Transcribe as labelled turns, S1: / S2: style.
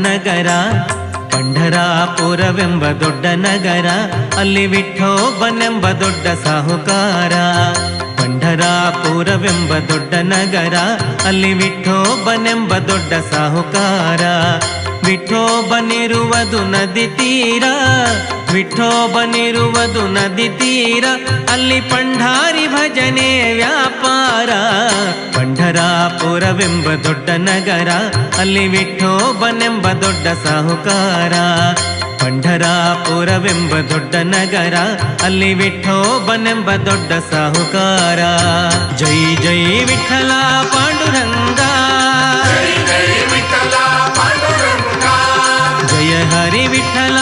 S1: ನಗರ, ಪಂಢರಾಪುರವೆಂಬ ದೊಡ್ಡ ನಗರ, ಅಲ್ಲಿ ವಿಠೋಬನೆಂಬ ದೊಡ್ಡ ಸಾಹುಕಾರ. ಪಂಢರಾಪುರವೆಂಬ ದೊಡ್ಡ ನಗರ, ಅಲ್ಲಿ ವಿಠೋಬನೆಂಬ ದೊಡ್ಡ ಸಾಹುಕಾರ. ವಿಠೋಬನಿರುವುದು ನದಿ ತೀರ, ವಿಠೋಬನಿರುವುದು ನದಿ ತೀರ, ಅಲ್ಲಿ ಪಂಢಾರಿ ಭಜನೆ ವ್ಯಾಪಾರ. ಪಂಢರಾಪುರವೆಂಬ ದೊಡ್ಡ ನಗರ, ಅಲ್ಲಿ ವಿಠೋಬನೆಂಬ ದೊಡ್ಡ ಸಾಹುಕಾರ. ಪಂಢರಾಪುರವೆಂಬ ದೊಡ್ಡ ನಗರ, ಅಲ್ಲಿ ವಿಠೋಬನೆಂಬ ದೊಡ್ಡ ಸಾಹುಕಾರ. ಜೈ ಜೈ ವಿಠಲ ಪಾಂಡುರಂಗ, ಜಯ ಹರಿ ವಿಠಲ